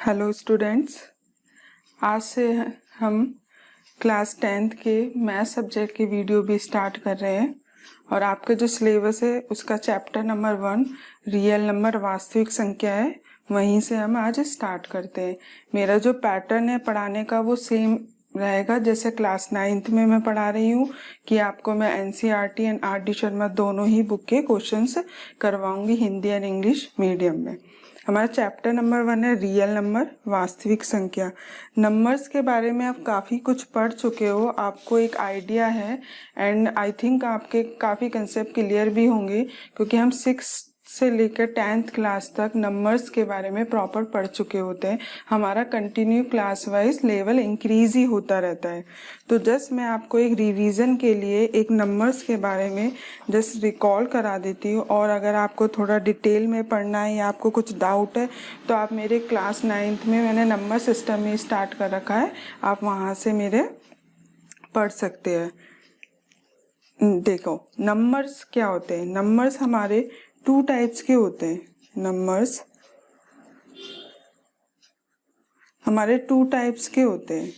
Hello students, आज से हम क्लास 10th के मैथ सब्जेक्ट की वीडियो भी स्टार्ट कर रहे हैं और आपका जो सिलेबस है उसका चैप्टर नंबर 1 रियल नंबर वास्तविक संख्या है। वहीं से हम आज स्टार्ट करते हैं। मेरा जो पैटर्न है पढ़ाने का वो सेम रहेगा जैसे क्लास 9th में मैं पढ़ा रही हूँ कि आपको मैं एनसीईआरटी एंड आर.डी. शर्मा दोनों ही बुक के क्वेश्चंस करवाऊंगी हिंदी एंड इंग्लिश मीडियम में। हमारा चैप्टर नंबर 1 है रियल नंबर वास्तविक संख्या। नंबर्स के बारे में आप काफ़ी कुछ पढ़ चुके हो, आपको एक आइडिया है एंड आई थिंक आपके काफ़ी कंसेप्ट क्लियर भी होंगे क्योंकि हम 6th से लेकर 10th क्लास तक नंबर्स के बारे में प्रॉपर पढ़ चुके होते हैं। हमारा continue class wise level increase ही होता रहता है। तो जस्ट मैं आपको एक रिवीजन के लिए एक नंबर्स के बारे में जस्ट रिकॉल करा देती हूँ और अगर आपको थोड़ा डिटेल में पढ़ना है या आपको कुछ डाउट है तो आप मेरे क्लास 9th में मैंने नंबर सिस्टम में स्टार्ट कर रखा है, आप वहाँ से मेरे पढ़ सकते हैं। देखो नंबर्स क्या होते हैं। नंबर्स हमारे 2 टाइप्स के होते हैं। नंबर्स हमारे 2 टाइप्स के होते हैं।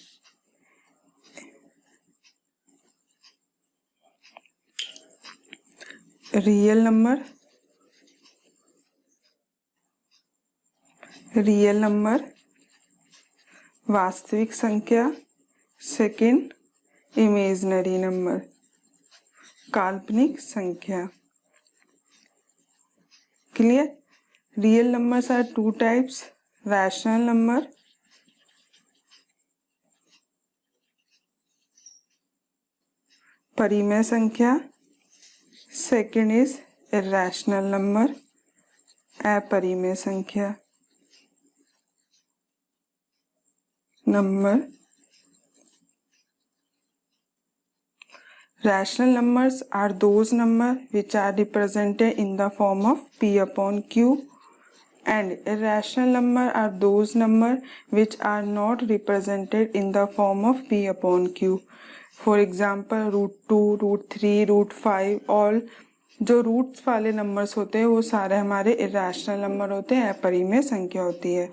रियल नंबर वास्तविक संख्या, सेकंड इमेजिनरी नंबर काल्पनिक संख्या। Clear? Real numbers are 2 types, rational number परिमेय संख्या, सेकंड इज इरैशनल नंबर अपरिमेय संख्या। Number rational numbers are those numbers which are represented in the form of p upon q, and irrational numbers are those numbers which are not represented in the form of p upon q. For example, √2, √3, √5 all जो roots वाले numbers होते हैं वो सारे हमारे irrational number होते हैं, अपरिमेय संख्या होती है।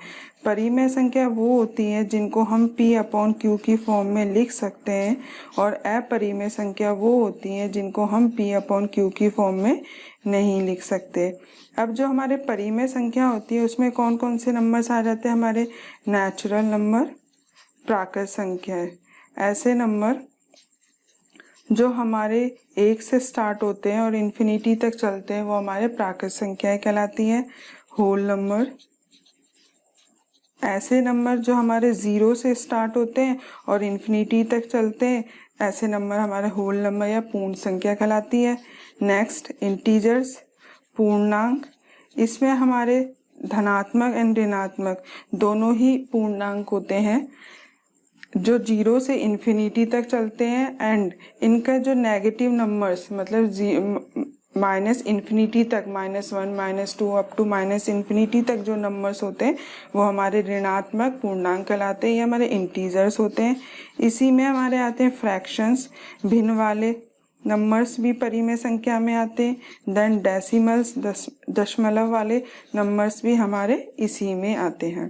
परिमेय संख्या वो होती है जिनको हम p अपॉन q की फॉर्म में लिख सकते हैं और अपरिमेय संख्या वो होती है जिनको हम p अपॉन q की फॉर्म में नहीं लिख सकते। अब जो हमारे परिमेय संख्या होती है उसमें कौन कौन से नंबर्स आ जाते हैं? हमारे नेचुरल नंबर, प्राकृत संख्या है। ऐसे नंबर जो हमारे 1 से स्टार्ट होते हैं और इन्फिनिटी तक चलते हैं वो हमारे प्राकृत संख्याएं कहलाती हैं। होल नंबर, ऐसे नंबर जो हमारे 0 से स्टार्ट होते हैं और इन्फिनिटी तक चलते हैं ऐसे नंबर हमारे होल नंबर या पूर्ण संख्या कहलाती है। नेक्स्ट इंटीजर्स, पूर्णांक। इसमें हमारे धनात्मक एंड ऋणात्मक दोनों ही पूर्णांक होते हैं जो 0 से इन्फिनिटी तक चलते हैं एंड इनका जो नेगेटिव नंबर्स मतलब माइनस इन्फिनिटी तक -1 -2 अप टू माइनस इन्फिनिटी तक जो नंबर्स होते हैं वो हमारे ऋणात्मक पूर्णांक कहलाते हैं, ये हमारे इंटीजर्स होते हैं। इसी में हमारे आते हैं फ्रैक्शंस, भिन्न वाले नंबर्स भी परिमेय संख्या में आते हैं। देन डेसिमल्स, दशमलव वाले नंबर्स भी हमारे इसी में आते हैं।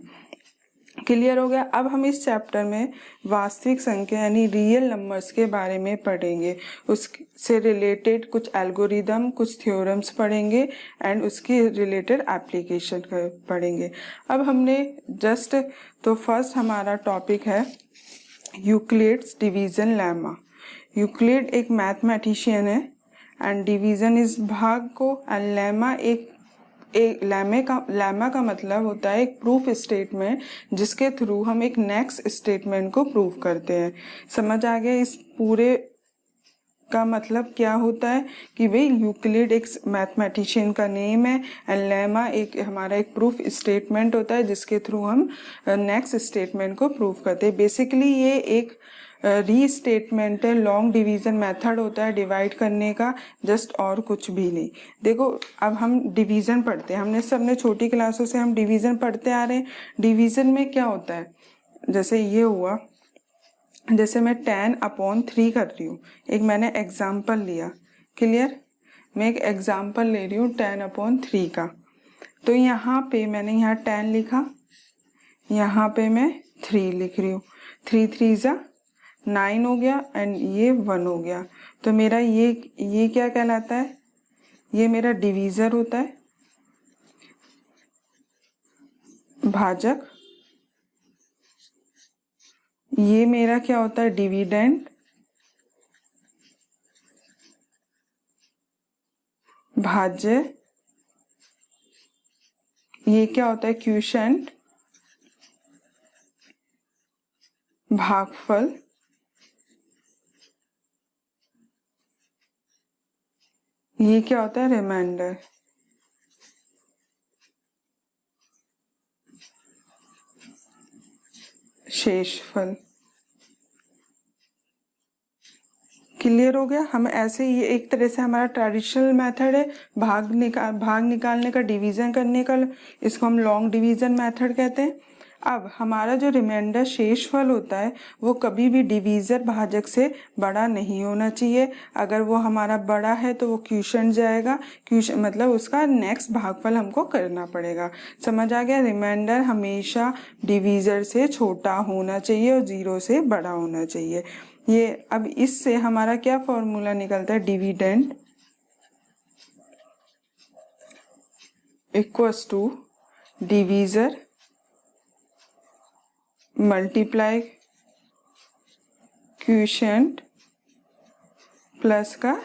क्लियर हो गया? अब हम इस चैप्टर में वास्तविक संख्या यानी रियल नंबर्स के बारे में पढ़ेंगे, उससे रिलेटेड कुछ एल्गोरिदम, कुछ थ्योरम्स पढ़ेंगे एंड उसकी रिलेटेड एप्लीकेशन पढ़ेंगे। अब हमने जस्ट तो फर्स्ट हमारा टॉपिक है यूक्लिड्स डिवीजन लेमा। यूक्लिड एक मैथमेटिशियन है एंड डिवीजन इस भाग को, एंड लेमा एक लेमा का मतलब होता है एक प्रूफ स्टेटमेंट जिसके थ्रू हम एक नेक्स्ट स्टेटमेंट को प्रूव करते हैं। समझ आ गया इस पूरे का मतलब क्या होता है कि भाई यूक्लिड एक मैथमेटिशियन का नेम है एंड लेमा एक हमारा एक प्रूफ स्टेटमेंट होता है जिसके थ्रू हम नेक्स्ट स्टेटमेंट को प्रूव करते हैं। बेसिकली ये एक रीस्टेटमेंट है, लॉन्ग डिवीजन मेथड होता है डिवाइड करने का, जस्ट और कुछ भी नहीं। देखो अब हम डिवीजन पढ़ते हैं, हमने सबने छोटी क्लासों से हम डिवीजन पढ़ते आ रहे हैं। डिवीजन में क्या होता है, जैसे ये हुआ, जैसे मैं 10/3 कर रही हूँ, एक मैंने एग्जाम्पल लिया। क्लियर? मैं एक एग्जाम्पल ले रही हूँ 10/3 का, तो यहाँ पे मैंने यहाँ 10 लिखा, यहाँ पे मैं 3 लिख रही हूँ, 3 3 ज़ा 9 हो गया एंड ये 1 हो गया। तो मेरा ये क्या कहलाता है, ये मेरा डिवीज़र होता है, भाजक। ये मेरा क्या होता है, डिविडेंड, भाज्य। ये क्या होता है, क्वोशिएंट, भागफल। ये क्या होता है, रिमाइंडर। शेषफल। क्लियर हो गया। हम ऐसे, ये एक तरह से हमारा ट्रेडिशनल मेथड है भाग निकालने का, डिवीजन करने का। इसको हम लॉन्ग डिवीजन मेथड कहते हैं। अब हमारा जो रिमाइंडर शेषफल होता है वो कभी भी डिवीजर भाजक से बड़ा नहीं होना चाहिए। अगर वो हमारा बड़ा है तो वो क्वोशिएंट जाएगा, क्वोशिएंट मतलब उसका नेक्स्ट भागफल हमको करना पड़ेगा। समझ आ गया। रिमाइंडर हमेशा डिवीजर से छोटा होना चाहिए और 0 से बड़ा होना चाहिए। ये अब इससे हमारा क्या फॉर्मूला निकलता है, dividend equals to divisor multiply quotient plus का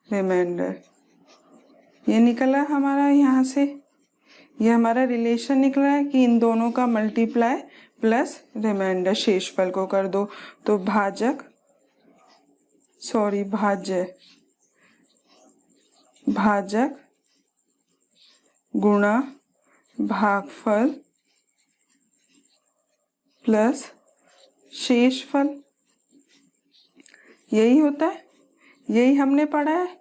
रिमाइंडर। ये निकला हमारा यहाँ से, ये हमारा रिलेशन निकला है कि इन दोनों का मल्टीप्लाई प्लस रिमाइंडर शेषफल को कर दो। तो भाज्य भाजक गुणा भागफल प्लस शेषफल, यही होता है, यही हमने पढ़ा है।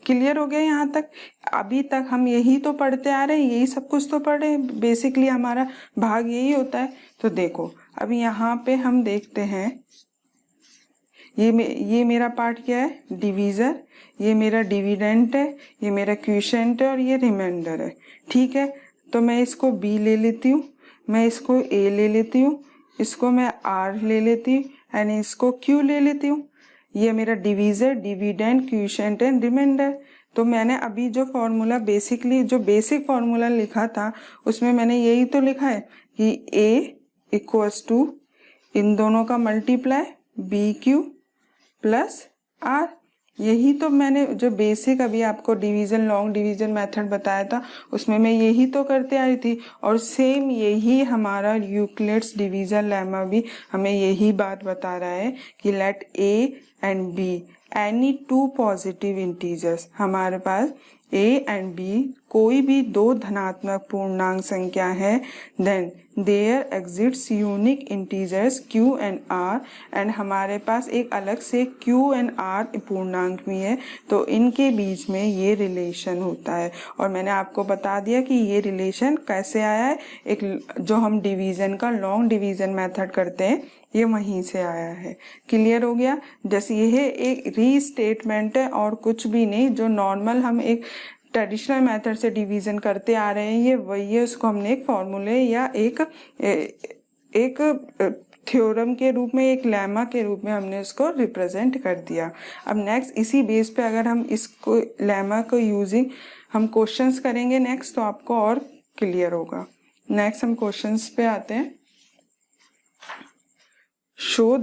क्लियर हो गया यहाँ तक। अभी तक हम यही तो पढ़ते आ रहे हैं, यही सब कुछ तो पढ़े हैं। बेसिकली हमारा भाग यही होता है। तो देखो अब यहाँ पे हम देखते हैं, ये मेरा पार्ट क्या है, डिवीजर। ये मेरा डिविडेंड है, ये मेरा क्वोशिएंट है और ये रिमाइंडर है। ठीक है, तो मैं इसको बी ले लेती हूँ, मैं इसको ए ले लेती हूँ, इसको मैं आर ले लेती हूँ एंड इसको क्यू ले लेती हूँ। ये मेरा divisor, dividend, quotient and remainder. तो मैंने अभी जो फॉर्मूला बेसिकली जो बेसिक फॉर्मूला लिखा था उसमें मैंने यही तो लिखा है कि ए इक्वल्स टू इन दोनों का multiply b q plus r. यही तो मैंने जो बेसिक अभी आपको डिवीजन लॉन्ग डिवीजन मेथड बताया था उसमें मैं यही तो करते आई थी। और सेम यही हमारा यूक्लिड्स डिवीजन लेमा भी हमें यही बात बता रहा है कि let a and b any two positive integers, हमारे पास ए एंड बी कोई भी दो धनात्मक पूर्णांक संख्या है, then there exists unique integers q and r and हमारे पास एक अलग से q एंड r पूर्णांक भी है। तो इनके बीच में ये रिलेशन होता है और मैंने आपको बता दिया कि ये रिलेशन कैसे आया है। एक जो हम डिवीजन का लॉन्ग डिवीजन मेथड करते हैं ये वहीं से आया है। क्लियर हो गया। जैसे यह एक रीस्टेटमेंट है और कुछ भी नहीं। जो नॉर्मल हम एक ट्रेडिशनल मेथड से डिवीजन करते आ रहे हैं ये वही है, उसको हमने एक फॉर्मूले या एक थ्योरम के रूप में, एक लेमा के रूप में हमने उसको रिप्रेजेंट कर दिया। अब नेक्स्ट इसी बेस पे अगर हम इसको लेमा को यूजिंग हम क्वेश्चंस करेंगे नेक्स्ट, तो आपको और क्लियर होगा। नेक्स्ट हम क्वेश्चंस पे आते हैं। show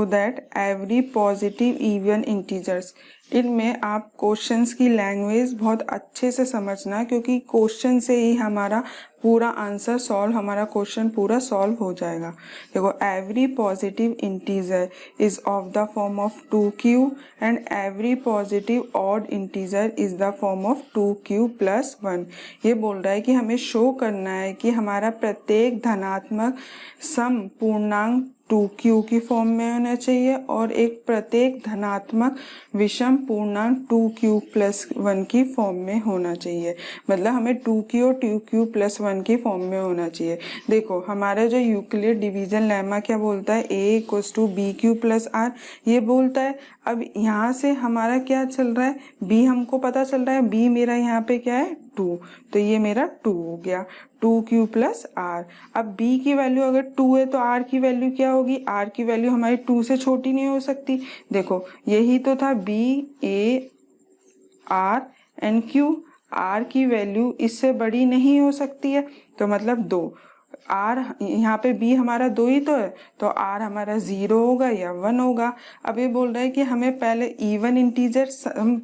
that every positive even integers, इनमें आप क्वेश्चंस की लैंग्वेज बहुत अच्छे से समझना क्योंकि क्वेश्चन से ही हमारा पूरा आंसर सॉल्व, हमारा क्वेश्चन पूरा सॉल्व हो जाएगा। देखो, every positive integer is of the form of 2q and every positive odd integer is the form of 2q plus 1। ये बोल रहा है कि हमें शो करना है कि हमारा प्रत्येक धनात्मक सम पूर्णांक 2q की फॉर्म में होना चाहिए और एक प्रत्येक धनात्मक विषम पूर्णांक 2q प्लस 1 की फॉर्म में होना चाहिए। मतलब हमें 2q और 2q प्लस 1 की फॉर्म में होना चाहिए। देखो हमारा जो यूक्लिड डिवीजन लेमा क्या बोलता है, a equals to b q plus r, ये बोलता है। अब यहाँ से हमारा क्या चल रहा है, b हमको पता चल रहा है, b मेरा यहाँ पे क्या है 2, तो ये मेरा 2 हो गया, 2q प्लस आर। अब b की वैल्यू अगर 2 है तो r की वैल्यू क्या होगी, r की वैल्यू हमारी 2 से छोटी नहीं हो सकती। देखो यही तो था b a r and q, r की वैल्यू इससे बड़ी नहीं हो सकती है, तो मतलब 2। r यहाँ पे b हमारा 2 ही तो है, तो r हमारा 0 होगा या 1 होगा। अब ये बोल रहा है कि हमें पहले इवन इंटीजर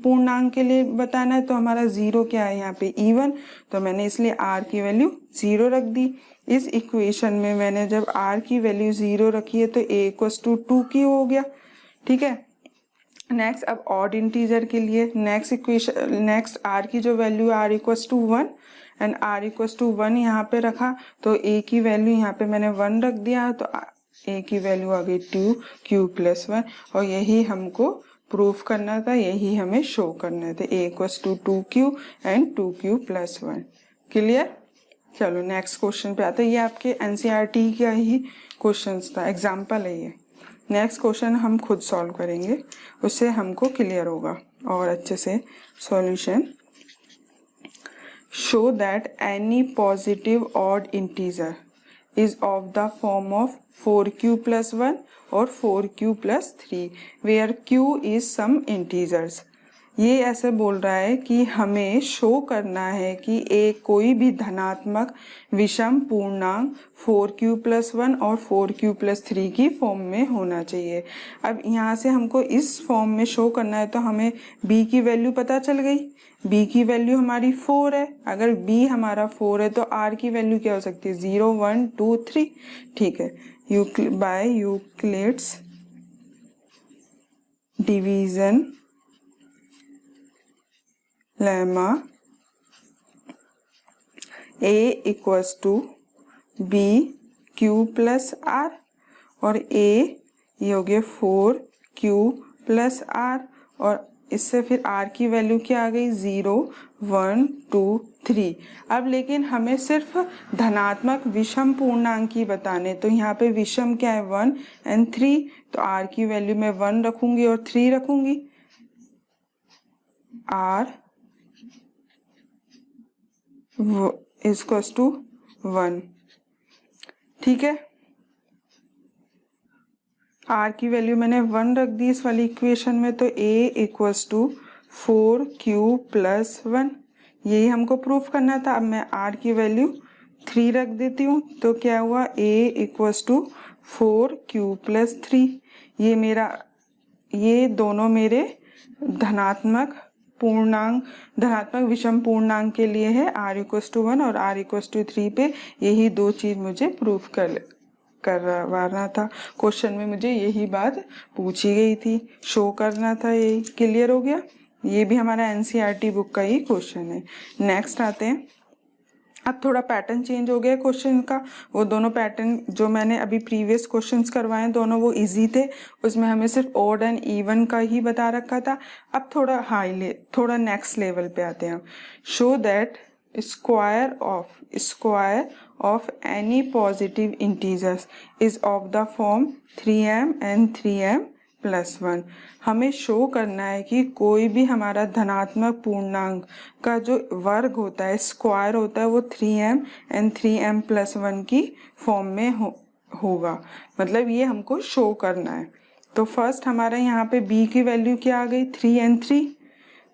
पूर्णांक के लिए बताना है, तो हमारा 0 क्या है यहाँ पे इवन, तो मैंने इसलिए r की वैल्यू 0 रख दी। इस इक्वेशन में मैंने जब r की वैल्यू 0 रखी है तो a इक्वल्स टू 2 की हो गया। ठीक है, नेक्स्ट अब ऑड इंटीजर के लिए नेक्स्ट इक्वेशन, नेक्स्ट r की जो value r equals to 1 and r equals to 1 यहाँ पे रखा, तो a की वैल्यू यहाँ पे मैंने 1 रख दिया, तो a की वैल्यू आ गई 2q प्लस 1, और यही हमको प्रूफ करना था, यही हमें शो करना था, a equals to 2q and 2q plus 1। Clear. चलो नेक्स्ट क्वेश्चन पे आते हैं। ये आपके एनसीईआरटी का ही क्वेश्चंस था, एग्जाम्पल है ये। नेक्स्ट क्वेश्चन हम खुद सॉल्व करेंगे, उससे हमको क्लियर होगा और अच्छे से solution. Show that any positive odd integer is of the form of 4q plus 1 और 4q plus 3 where q is some integers. ये ऐसे बोल रहा है कि हमें शो करना है कि एक कोई भी धनात्मक विषम पूर्णांक 4q प्लस 1 और 4q प्लस 3 की फॉर्म में होना चाहिए। अब यहाँ से हमको इस फॉर्म में शो करना है, तो हमें b की वैल्यू पता चल गई, b की वैल्यू हमारी 4 है। अगर b हमारा 4 है तो r की वैल्यू क्या हो सकती है, 0 1 2 3। ठीक है, by Euclid's division lemma a equals to b q plus r, और a ये हो गया 4q प्लस आर, और इससे फिर r की वैल्यू क्या आ गई 0 1 2 3। अब लेकिन हमें सिर्फ धनात्मक विषम पूर्णांक ही बताने, तो यहाँ पे विषम क्या है 1 एंड 3, तो r की वैल्यू मैं 1 रखूंगी और 3 रखूंगी, r इक्वल्स टू 1। ठीक है, r की वैल्यू मैंने 1 रख दी इस वाली इक्वेशन में, तो a equals to 4q plus 1, यही हमको प्रूफ करना था। अब मैं r की वैल्यू 3 रख देती हूँ, तो क्या हुआ a equals to 4q plus 3। ये मेरा, ये दोनों मेरे धनात्मक पूर्णांक, धनात्मक विषम पूर्णांक के लिए है, r इक्वल्स टू 1 और r इक्वल्स टू 3 पे यही दो चीज मुझे प्रूफ करवाना था। क्वेश्चन में मुझे यही बात पूछी गई थी, शो करना था, यही क्लियर हो गया। ये भी हमारा एनसीईआरटी बुक का ही क्वेश्चन है। नेक्स्ट आते हैं, अब थोड़ा पैटर्न चेंज हो गया क्वेश्चन का। वो दोनों पैटर्न जो मैंने अभी प्रीवियस क्वेश्चंस करवाए दोनों वो इजी थे, उसमें हमें सिर्फ ऑड एंड इवन का ही बता रखा था। अब थोड़ा नेक्स्ट लेवल पे आते हैं। Show that square of any positive integers is of the form 3m and 3m plus 1। हमें शो करना है कि कोई भी हमारा धनात्मक पूर्णांक का जो वर्ग होता है, स्क्वायर होता है, वो 3m एंड 3m प्लस 1 की फॉर्म में होगा। मतलब ये हमको शो करना है। तो फर्स्ट हमारा यहाँ पे b की वैल्यू क्या आ गई 3 एंड 3,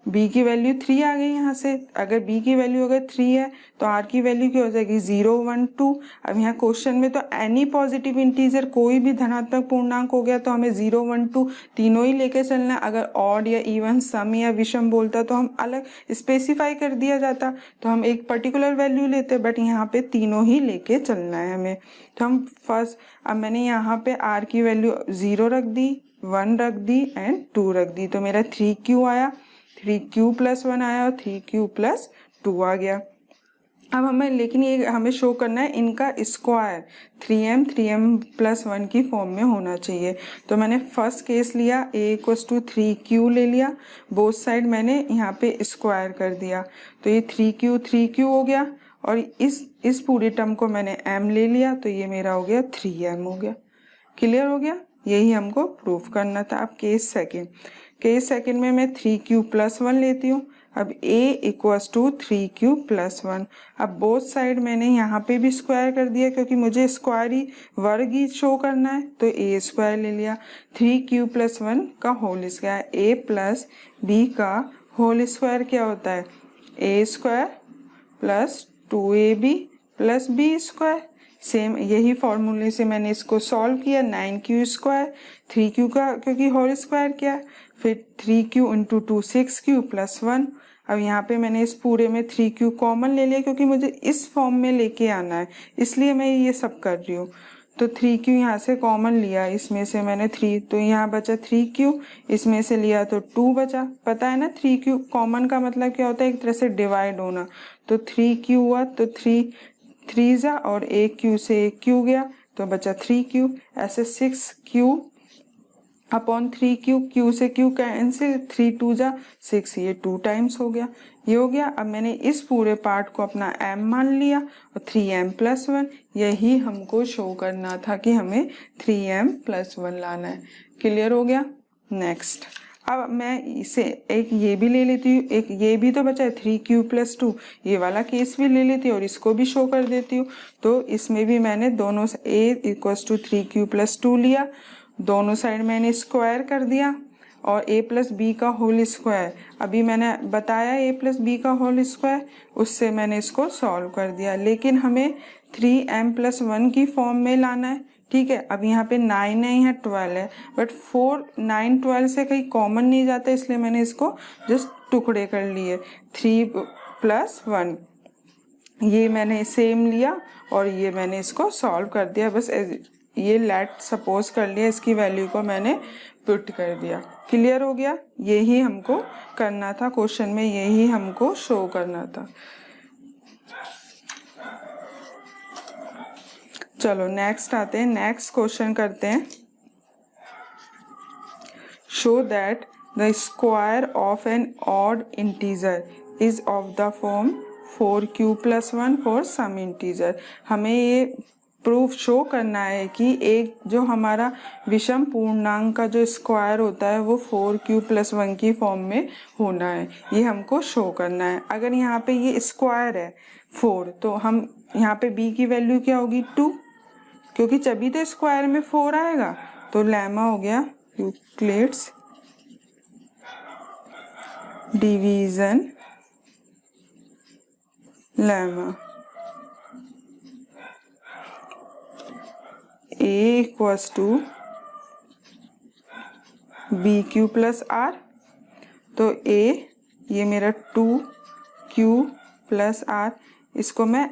b की वैल्यू 3 आ गई यहाँ से। अगर b की वैल्यू अगर 3 है तो r की वैल्यू क्या हो जाएगी 0 1 2। अब यहाँ क्वेश्चन में तो एनी पॉजिटिव इंटीजर, कोई भी धनात्मक पूर्णांक हो गया तो हमें 0 1 2 तीनों ही लेके चलना है। अगर ऑड या इवन, सम या विषम बोलता तो हम अलग स्पेसिफाई कर दिया जाता, तो हम एक पर्टिकुलर वैल्यू लेते, बट यहाँ पे तीनों ही लेके चलना है हमें। तो हम फर्स्ट, अब मैंने यहाँ पे r की वैल्यू 0 रख दी, 1 रख दी एंड 2 रख दी, तो मेरा 3q आया, 3q प्लस 1 आया और 3q प्लस 2 आ गया। अब हमें लेकिन ये हमें शो करना है इनका स्क्वायर 3m+1 की फॉर्म में होना चाहिए। तो मैंने फर्स्ट केस लिया a=3q ले लिया, बोथ साइड मैंने यहाँ पे स्क्वायर कर दिया, तो ये 3q हो गया, और इस पूरे टर्म को मैंने m ले लिया, तो ये मेरा हो गया 3m हो गया। क्लियर हो गया, यही हमको प्रूफ करना था। अब केस सेकेंड में मैं 3q+1 लेती हूँ। अब a=3q+1, अब बोथ साइड मैंने यहाँ पे भी स्क्वायर कर दिया क्योंकि मुझे स्क्वायर ही वर्ग ही शो करना है, तो a² ले लिया। 3q+1 का होल स्क्वायर, a+b का होल स्क्वायर क्या होता है, a² + 2ab+b²। सेम यही फॉर्मूले से मैंने इसको सॉल्व किया, 9q², 3q का क्योंकि होल स्क्वायर क्या है, फिर 3q × 2 6q+1। अब यहाँ पे मैंने इस पूरे में 3q कॉमन ले लिया क्योंकि मुझे इस फॉर्म में लेके आना है, इसलिए मैं ये सब कर रही हूँ। तो 3q यहाँ से कॉमन लिया, इसमें से मैंने 3, तो यहाँ बचा 3q, इसमें से लिया तो 2 बचा। पता है ना 3q कॉमन का मतलब क्या होता है, एक तरह से डिवाइड होना। तो 3q हुआ, तो 3 जा और 1q से 1q गया, तो बचा 3q। ऐसे 6q/3q, q से q कैंसिल, 3 2 जा 6, ये 2 टाइम्स हो गया, ये हो गया। अब मैंने इस पूरे पार्ट को अपना m मान लिया और 3m+1, यही हमको शो करना था कि हमें 3m+1 लाना है। क्लियर हो गया। नेक्स्ट, अब मैं इसे एक ये भी ले लेती हूँ, एक ये भी तो बचा है 3q+2, ये वाला केस भी ले लेती हूँ और इसको भी शो कर देती हूँ। तो इसमें भी मैंने दोनों a=3q+2 लिया, दोनों साइड मैंने स्क्वायर कर दिया, और a+b का होल स्क्वायर, अभी मैंने बताया a+b का होल स्क्वायर, उससे मैंने इसको सॉल्व कर दिया। लेकिन हमें 3m+1 की फॉर्म में लाना है, ठीक है। अब यहाँ पे 9 नहीं है, 12 है, बट 4 9 12 से कहीं कॉमन नहीं जाता, इसलिए मैंने इसको जस्ट टुकड़े कर लिए। 3+1 ये मैंने सेम लिया और ये मैंने इसको सॉल्व कर दिया, बस ये लेट सपोज कर लिया, इसकी वैल्यू को मैंने पुट कर दिया। क्लियर हो गया, यही हमको करना था क्वेश्चन में, यही हमको शो करना था। चलो नेक्स्ट आते हैं, नेक्स्ट क्वेश्चन करते हैं। Show that the square of an odd integer is of the form 4q+1 for some integer. हमें ये प्रूफ शो करना है कि एक जो हमारा विषम पूर्णांक का जो स्क्वायर होता है वो 4q+1 की फॉर्म में होना है, ये हमको शो करना है। अगर यहाँ पे ये स्क्वायर है 4, तो हम यहाँ पे b की वैल्यू क्या होगी 2, क्योंकि जब तो स्क्वायर में 4 आएगा, तो लेमा हो गया Euclid's division lemma. a=bq + r, तो a ये मेरा 2q + r, इसको मैं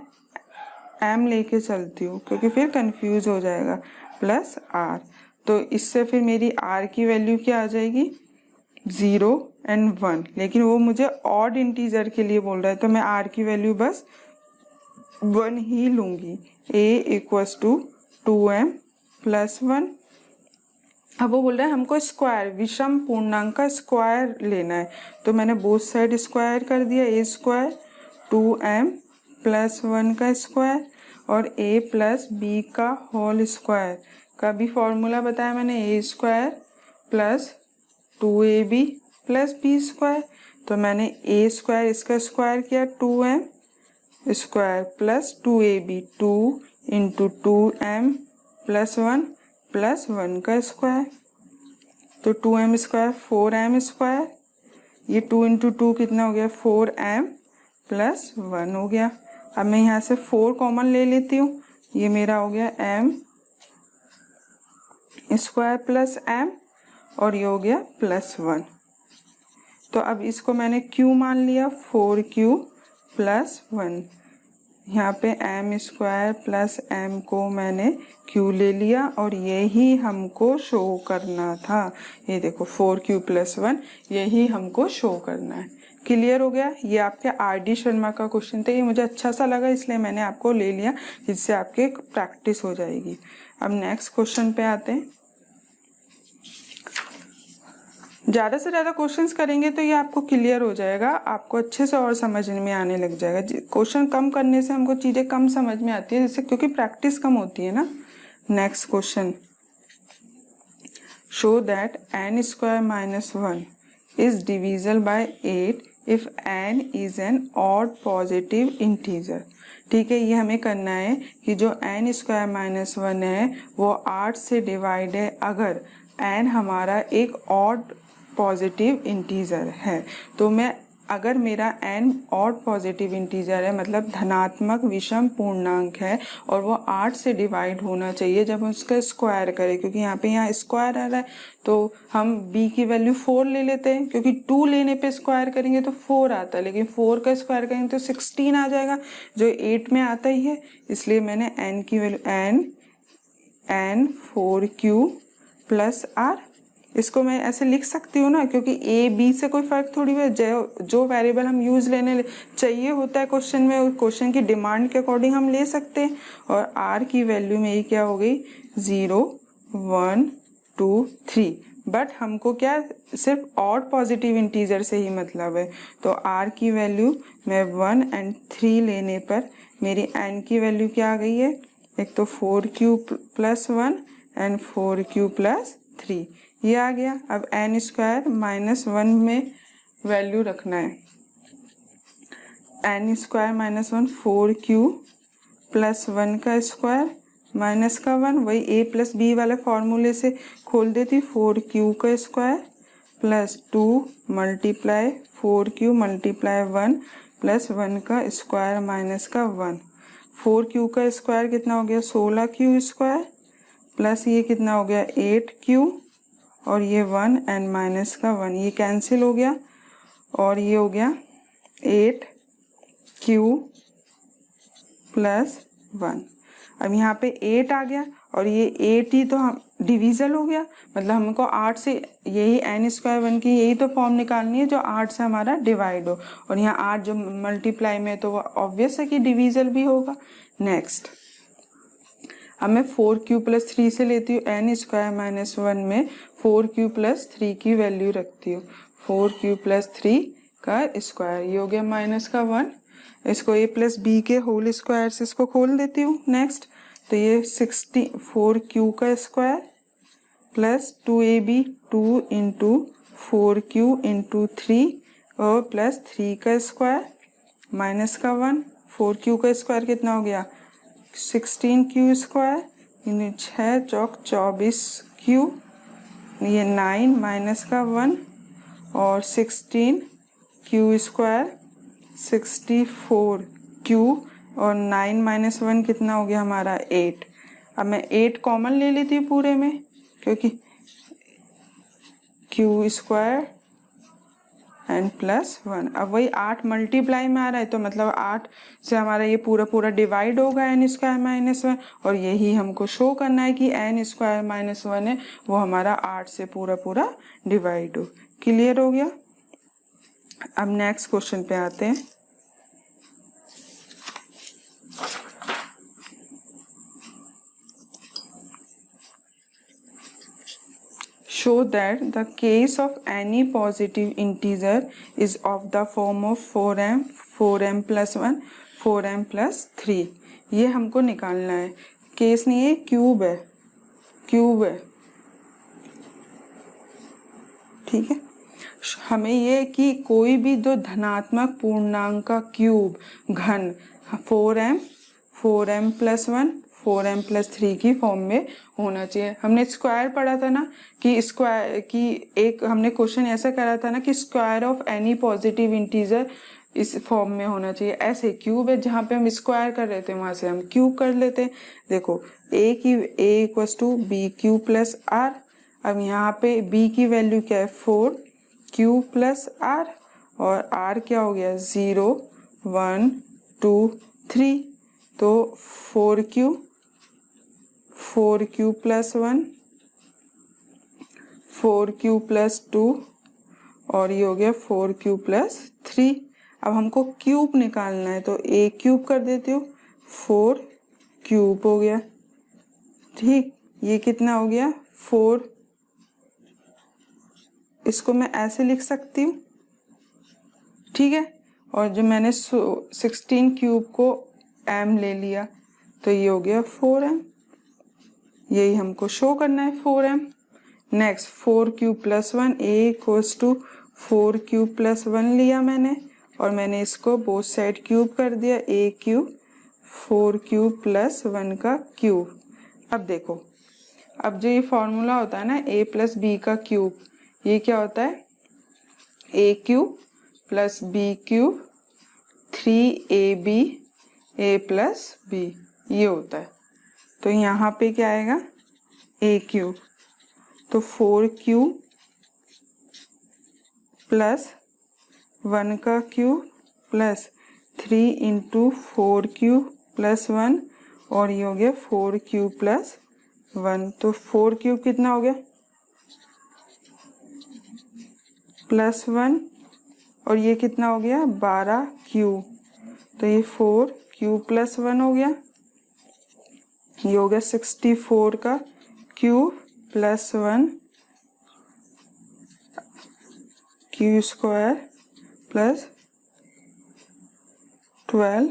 m लेके चलती हूँ क्योंकि फिर कंफ्यूज हो जाएगा, प्लस r। तो इससे फिर मेरी r की वैल्यू क्या आ जाएगी 0 और 1, लेकिन वो मुझे ऑड इंटीजर के लिए बोल रहा है, तो मैं r की वैल्यू बस 1 ही लूँगी। a=2m+1। अब वो बोल रहा है हमको स्क्वायर विषम पूर्णांक का स्क्वायर लेना है, तो मैंने बोथ साइड स्क्वायर कर दिया, a² 2m+1 का स्क्वायर और a+b का होल स्क्वायर का भी फॉर्मूला बताया मैंने, a² + 2ab+b²। तो मैंने a² इसका स्क्वायर किया 2m² + 2ab 2 × 2m+1 + 1 का स्क्वायर, तो 2m² 4m², ये 2 × 2 कितना हो गया 4m + 1 हो गया। अब मैं यहाँ से 4 कॉमन ले लेती हूँ, ये मेरा हो गया m² + m और ये हो गया +1। तो अब इसको मैंने q मान लिया 4q + 1, यहाँ पे m² + m को मैंने q ले लिया और यही हमको शो करना था। ये देखो 4q + 1 यही हमको शो करना है। क्लियर हो गया। ये आपके RD शर्मा का क्वेश्चन था, ये मुझे अच्छा सा लगा इसलिए मैंने आपको ले लिया, जिससे आपके प्रैक्टिस हो जाएगी। अब नेक्स्ट क्वेश्चन पे आते हैं। ज़्यादा से ज़्यादा क्वेश्चंस करेंगे तो ये आपको क्लियर हो जाएगा, आपको अच्छे से और समझ में आने लग जाएगा। क्वेश्चन कम करने से हमको चीज़ें कम समझ में आती है, जैसे क्योंकि प्रैक्टिस कम होती है ना। Next question, show that n square minus 1 is divisible by 8 if n is an odd positive integer. ठीक है, ये हमें करना है कि जो n स्क्वायर माइनस 1 है वो 8 से डिवाइड है अगर n हमारा एक ऑड पॉजिटिव इंटीजर है। तो मैं अगर मेरा n ऑड पॉजिटिव इंटीजर है, मतलब धनात्मक विषम पूर्णांक है, और वो 8 से डिवाइड होना चाहिए जब हम उसका स्क्वायर करें, क्योंकि यहाँ स्क्वायर आ रहा है तो हम b की वैल्यू 4 ले लेते हैं, क्योंकि 2 लेने पे स्क्वायर करेंगे तो 4 आता है, लेकिन 4 का स्क्वायर करेंगे तो 16 आ जाएगा, जो 8 में आता ही है। इसलिए मैंने n की value n 4q plus r, इसको मैं ऐसे लिख सकती हूँ ना, क्योंकि a b से कोई फर्क थोड़ी है, जो वेरिएबल हम यूज लेने चाहिए होता है क्वेश्चन में, क्वेश्चन की डिमांड के अकॉर्डिंग हम ले सकते हैं। और r की वैल्यू मेरी क्या हो गई 0 1 2 3, बट हमको क्या सिर्फ ऑड पॉजिटिव इंटीजर से ही मतलब है, तो r की वैल्यू मैं 1 और 3 लेने पर मेरी n की वैल्यू क्या आ गई है, एक तो 4q plus 1 and 4q plus 3, ये आ गया। अब n स्क्वायर माइनस 1 में वैल्यू रखना है, n square minus 1 4q plus 1 का स्क्वायर माइनस का 1, वही a प्लस b वाले फॉर्मूले से खोल देती, 4q का square plus 2 multiply 4q multiply 1 plus 1 का स्क्वायर माइनस का 1, 4q का स्क्वायर कितना हो गया 16q स्क्वायर प्लस ये कितना हो गया 8q, और ये 1 एंड माइनस का 1, ये कैंसिल हो गया, और ये हो गया 8q प्लस 1। अब यहाँ पे 8 आ गया, और ये 8 ही तो हम डिविजल हो गया, मतलब हमको 8 से यही n स्क्वायर 1 की यही तो फॉर्म निकालनी है जो 8 से हमारा डिवाइड हो, और यहाँ 8 जो मल्टीप्लाई में तो वो ऑब्वियस है कि डिविजल भी होगा। नेक्स्ट, अब मैं 4q प्लस 3 से लेती हूँ, n स्क्वायर माइनस 1 में 4q प्लस 3 की वैल्यू रखती हूँ, 4q प्लस 3 का स्क्वायर, ये हो गया माइनस का 1, इसको a प्लस b के होल स्क्वायर से इसको खोल देती हूँ। नेक्स्ट, तो ये 4q का square plus 2ab 2 into 4q into 3 और प्लस 3 का स्क्वायर माइनस का 1, 4q का स्क्वायर कितना हो गया 16q स्क्वायर, 6 चौक 24q, ये 9 माइनस का 1 और 16q स्क्वायर 64q, और 9 माइनस 1 कितना हो गया हमारा 8। अब मैं 8 कॉमन ले लेती हूँ पूरे में, क्योंकि q स्क्वायर एंड प्लस 1, अब वही 8 मल्टीप्लाई में आ रहा है, तो मतलब 8 से हमारा ये पूरा डिवाइड होगा n स्क्वायर माइनस 1, और यही हमको शो करना है कि n स्क्वायर माइनस 1 है वो हमारा 8 से पूरा डिवाइड हो। क्लियर हो गया। अब नेक्स्ट क्वेश्चन पे आते हैं। Show that the case of any positive integer is of the form of 4m, 4m plus 1, 4m plus 3। ये हमको निकालना है, केस नहीं है, क्यूब है, क्यूब है, ठीक है। हमें ये कि कोई भी दो धनात्मक पूर्णांक का क्यूब घन 4m प्लस 1 4m प्लस 3 की फॉर्म में होना चाहिए। हमने स्क्वायर पढ़ा था ना, कि स्क्वायर की एक हमने क्वेश्चन ऐसा करा था ना कि square of any positive integer इस फॉर्म में होना चाहिए। ऐसे क्यूब है, जहाँ पे हम स्क्वायर कर रहे थे वहां से हम क्यूब कर लेते हैं। देखो a equals to b q plus r, अब यहाँ पे b की वैल्यू क्या है 4q प्लस आर, और r क्या हो गया 0 1 2 3, तो 4q प्लस 1 4q प्लस 2 और ये हो गया 4q प्लस 3। अब हमको क्यूब निकालना है तो ए क्यूब कर देती हूँ, 4 क्यूब हो गया। ठीक, ये कितना हो गया 4। इसको मैं ऐसे लिख सकती हूँ, ठीक है। और जो मैंने 16 क्यूब को m ले लिया तो ये हो गया 4m। यही हमको शो करना है 4m। Next 4 cube plus 1 a equals to 4 cube plus 1 लिया मैंने और मैंने इसको बोथ साइड क्यूब कर दिया, a क्यूब 4 क्यूब प्लस 1 का क्यूब। अब देखो, अब जो ये फॉर्मूला होता है ना a प्लस बी का क्यूब, ये क्या होता है a cube plus b cube 3ab a plus b, ये होता है। तो यहाँ पे क्या आएगा a क्यूब, तो 4 क्यूब प्लस 1 का cube plus 3 into 4 cube plus 1 और ये हो गया 4 क्यूब प्लस 1। तो 4 क्यूब कितना हो गया प्लस 1 और ये कितना हो गया 12 क्यूब, तो ये 4 क्यूब प्लस 1 हो गया। ये हो गया 64 का cube plus 1 Q square plus 12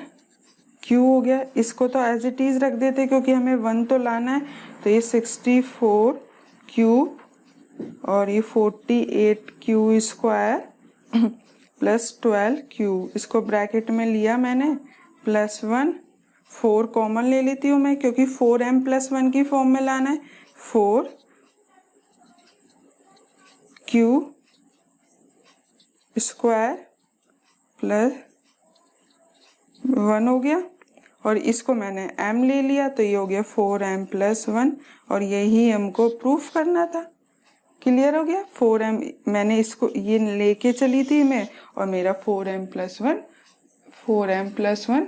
Q हो गया। इसको तो एज इट इज रख देते क्योंकि हमें 1 तो लाना है। तो ये 64 क्यूब और ये 48 क्यू स्क्वायर प्लस 12 क्यू, इसको ब्रैकेट में लिया मैंने प्लस 1, 4 कॉमन ले लेती हूँ मैं क्योंकि 4m प्लस 1 की फॉर्म में लाना है। 4 क्यू स्क्वायर प्लस 1 हो गया और इसको मैंने m ले लिया तो ये हो गया 4m प्लस 1 और यही हमको प्रूफ करना था। क्लियर हो गया। 4m मैंने इसको ये लेके चली थी मैं और मेरा 4m प्लस 1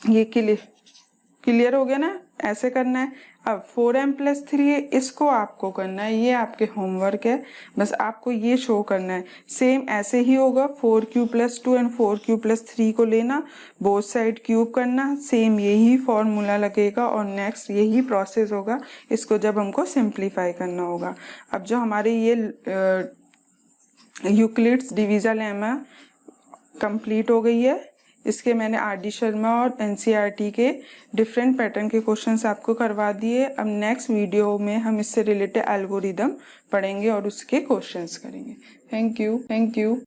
ये क्लियर हो गया ना, ऐसे करना है। अब 4m प्लस 3 इसको आपको करना है, ये आपके होमवर्क है, बस आपको ये शो करना है। सेम ऐसे ही होगा, 4 Q plus 2 and 4 Q plus 3 को लेना, बोथ साइड क्यूब करना, सेम यही फॉर्मूला लगेगा और नेक्स्ट यही प्रोसेस होगा इसको जब हमको सिंप्लीफाई करना होगा। अब जो हमारे ये यूक्लिड्स डिवीजन लेमा कंप्लीट हो गई है, इसके मैंने आर.डी. शर्मा और एनसीईआरटी के डिफरेंट पैटर्न के क्वेश्चंस आपको करवा दिए। अब नेक्स्ट वीडियो में हम इससे रिलेटेड एल्गोरिदम पढ़ेंगे और उसके क्वेश्चंस करेंगे। Thank you.